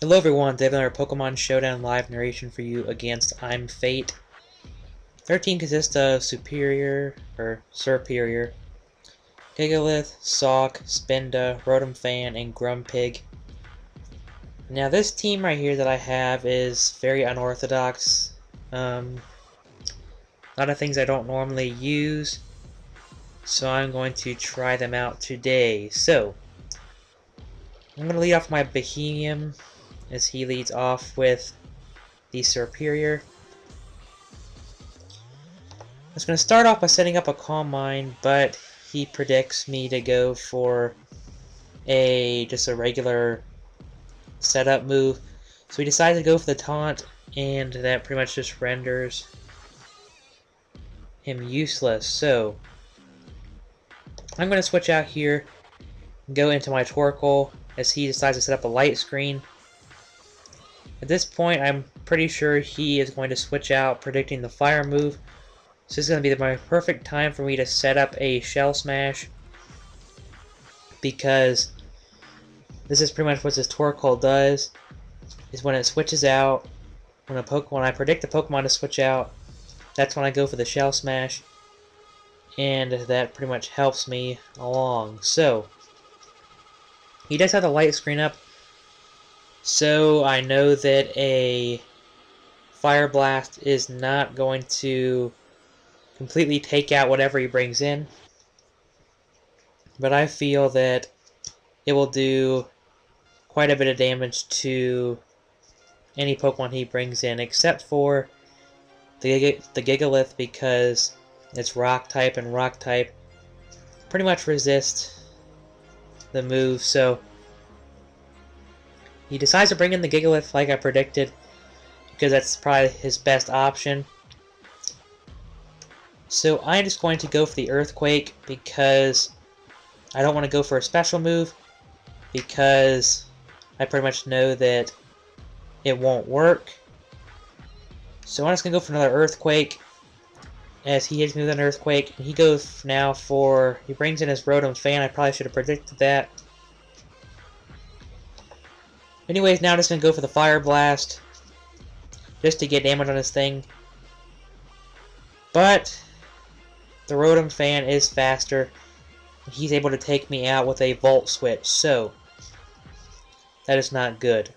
Hello everyone, they have another Pokemon Showdown live narration for you against I'm Fate. Their team consists of Superior, Gigalith, Sock, Spinda, Rotom Fan, and Grumpig. Now this team right here that I have is very unorthodox. A lot of things I don't normally use, so I'm going to try them out today. So, I'm going to lead off my Bohemian as he leads off with the Superior. I was going to start off by setting up a Calm Mind, but he predicts me to go for just a regular setup move. So he decides to go for the Taunt, and that pretty much just renders him useless. So I'm going to switch out here and go into my Torkoal as he decides to set up a light screen. At this point, I'm pretty sure he is going to switch out, predicting the fire move. So this is going to be my perfect time for me to set up a Shell Smash, because this is pretty much what this Torkoal does, is when it switches out, when I predict the Pokemon to switch out, that's when I go for the Shell Smash, and that pretty much helps me along. So he does have the light screen up, so I know that a Fire Blast is not going to completely take out whatever he brings in, but I feel that it will do quite a bit of damage to any Pokemon he brings in, except for the Gigalith, because it's Rock type, and Rock type pretty much resist the move. So he decides to bring in the Gigalith like I predicted, because that's probably his best option. So I'm just going to go for the Earthquake, because I don't want to go for a special move, because I pretty much know that it won't work. So I'm just going to go for another Earthquake, as he hits me with an Earthquake, and he goes now for, he brings in his Rotom Fan. I probably should have predicted that. Anyways, now I'm just going to go for the Fire Blast, just to get damage on this thing. But the Rotom Fan is faster. He's able to take me out with a Volt Switch, so that is not good.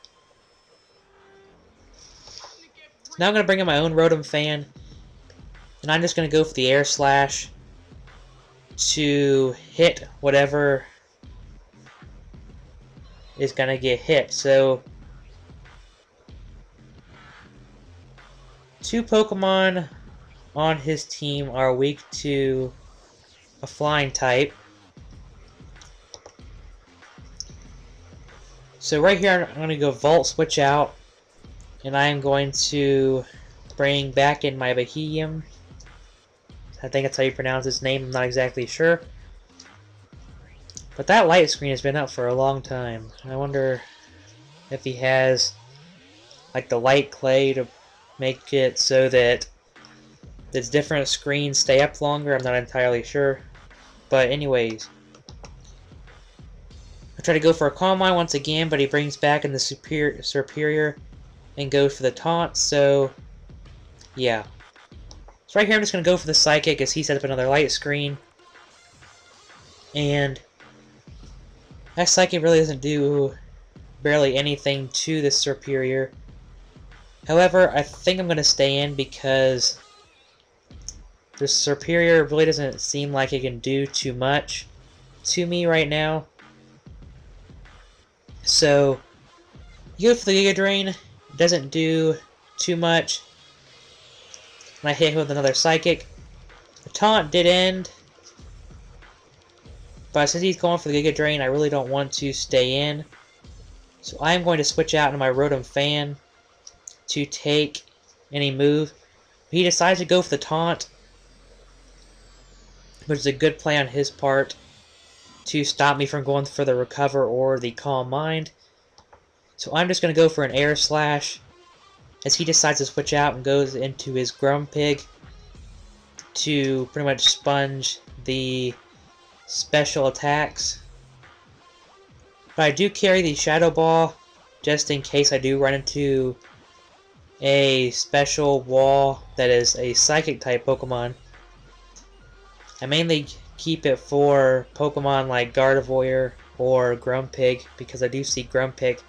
Now I'm going to bring in my own Rotom Fan, and I'm just going to go for the Air Slash to hit whatever is going to get hit. So two Pokemon on his team are weak to a flying type. So right here I'm going to go Volt Switch out, and I am going to bring back in my Bohemian. I think that's how you pronounce his name, I'm not exactly sure. But that light screen has been up for a long time. I wonder if he has like the light clay to make it so that its different screens stay up longer. I'm not entirely sure. But anyways, I try to go for a Calm Mind once again, but he brings back in the Superior and goes for the Taunt. So yeah. So right here I'm just going to go for the Psychic as he sets up another light screen. And that Psychic really doesn't do barely anything to the Superior. However, I think I'm going to stay in, because the Superior really doesn't seem like it can do too much to me right now. So you go for the Giga Drain, it doesn't do too much, and I hit him with another Psychic. The Taunt did end, but since he's going for the Giga Drain, I really don't want to stay in. So I'm going to switch out into my Rotom Fan to take any move. He decides to go for the Taunt, which is a good play on his part to stop me from going for the Recover or the Calm Mind. So I'm just going to go for an Air Slash as he decides to switch out and goes into his Grumpig to pretty much sponge the special attacks. But I do carry the Shadow Ball just in case I do run into a special wall that is a psychic type Pokemon. I mainly keep it for Pokemon like Gardevoir or Grumpig, because I do see Grumpig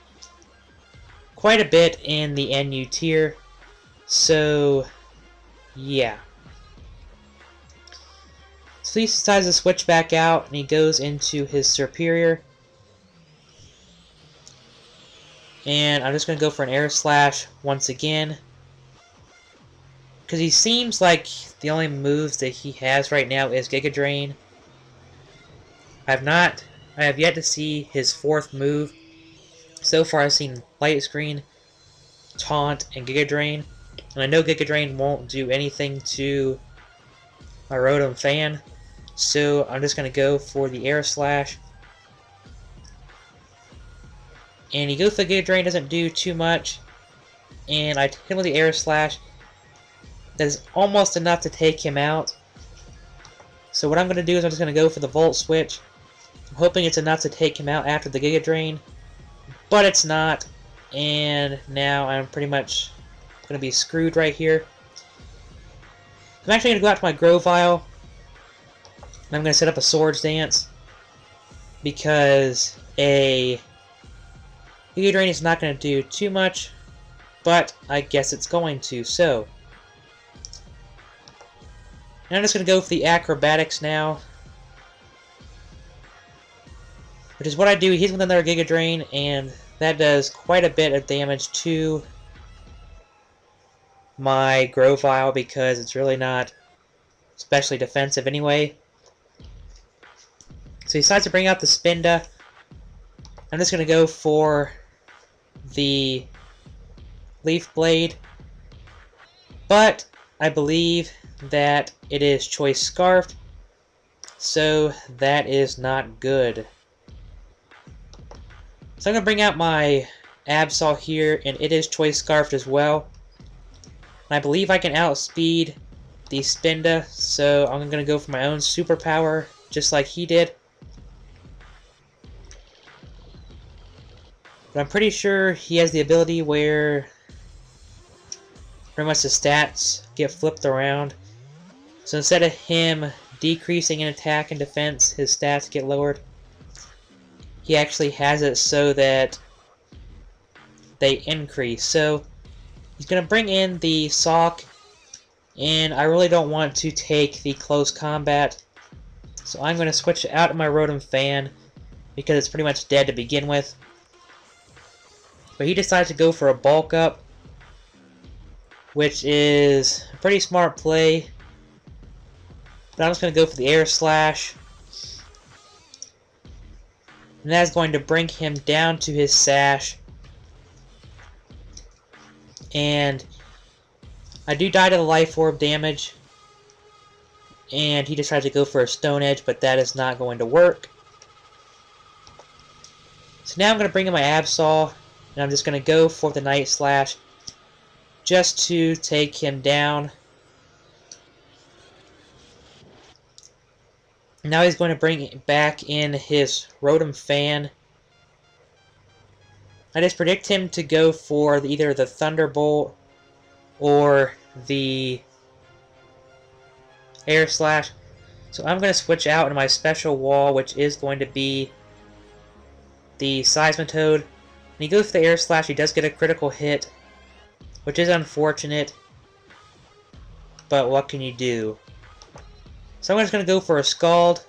quite a bit in the NU tier. So, yeah. So he decides to switch back out, and he goes into his Superior. And I'm just going to go for an Air Slash once again, because he seems like the only moves that he has right now is Giga Drain. I have yet to see his fourth move. So far I've seen Light Screen, Taunt, and Giga Drain. And I know Giga Drain won't do anything to my Rotom Fan, so I'm just going to go for the Air Slash. And he goes for the Giga Drain, doesn't do too much. And I hit him with the Air Slash. That is almost enough to take him out. So what I'm going to do is I'm just going to go for the Volt Switch. I'm hoping it's enough to take him out after the Giga Drain. But it's not. And now I'm pretty much going to be screwed right here. I'm actually going to go out to my Grovyle. And I'm going to set up a Swords Dance. Because a Giga Drain is not going to do too much. But I guess it's going to. So I'm just going to go for the Acrobatics now. Which is what I do. He's with another Giga Drain, and that does quite a bit of damage to my Grovyle, because it's really not especially defensive anyway. So he decides to bring out the Spinda. I'm just going to go for the Leaf Blade. But I believe that it is Choice Scarfed, so that is not good. So I'm going to bring out my Absol here, and it is Choice Scarfed as well. And I believe I can outspeed the Spinda, so I'm going to go for my own superpower, just like he did. But I'm pretty sure he has the ability where pretty much the stats get flipped around. So instead of him decreasing in attack and defense, his stats get lowered. He actually has it so that they increase. So he's going to bring in the Sawk, and I really don't want to take the close combat. So I'm going to switch out of my Rotom Fan because it's pretty much dead to begin with. But he decides to go for a Bulk Up, which is a pretty smart play. But I'm just going to go for the Air Slash. And that is going to bring him down to his Sash. And I do die to the Life Orb damage. And he decides to go for a Stone Edge, but that is not going to work. So now I'm going to bring in my Absol. And I'm just going to go for the Night Slash, just to take him down. Now he's going to bring back in his Rotom Fan. I just predict him to go for either the Thunderbolt or the Air Slash. So I'm going to switch out into my special wall, which is going to be the Seismitoad. And he goes for the Air Slash. He does get a critical hit, which is unfortunate. But what can you do? So I'm just going to go for a Scald.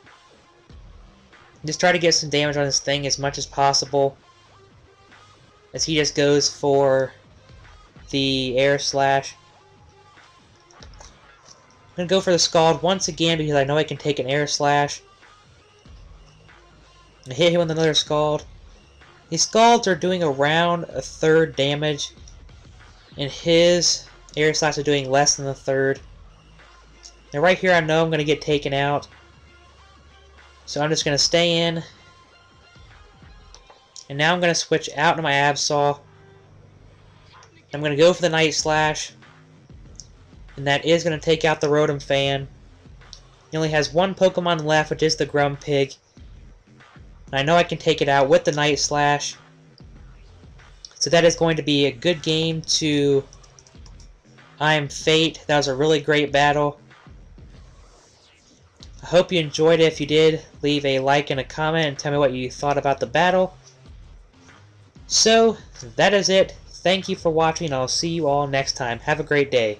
Just try to get some damage on this thing as much as possible, as he just goes for the Air Slash. I'm going to go for the Scald once again because I know I can take an Air Slash. I hit him with another Scald. These Scalds are doing around a third damage, and his Air Slash are doing less than a third. Now right here I know I'm going to get taken out. So I'm just going to stay in. And now I'm going to switch out to my Absol. I'm going to go for the Night Slash. And that is going to take out the Rotom Fan. He only has one Pokemon left, which is the Grumpig. And I know I can take it out with the Night Slash. So that is going to be a good game to I Am Fate. That was a really great battle. I hope you enjoyed it. If you did, leave a like and a comment and tell me what you thought about the battle. So, that is it. Thank you for watching. I'll see you all next time. Have a great day.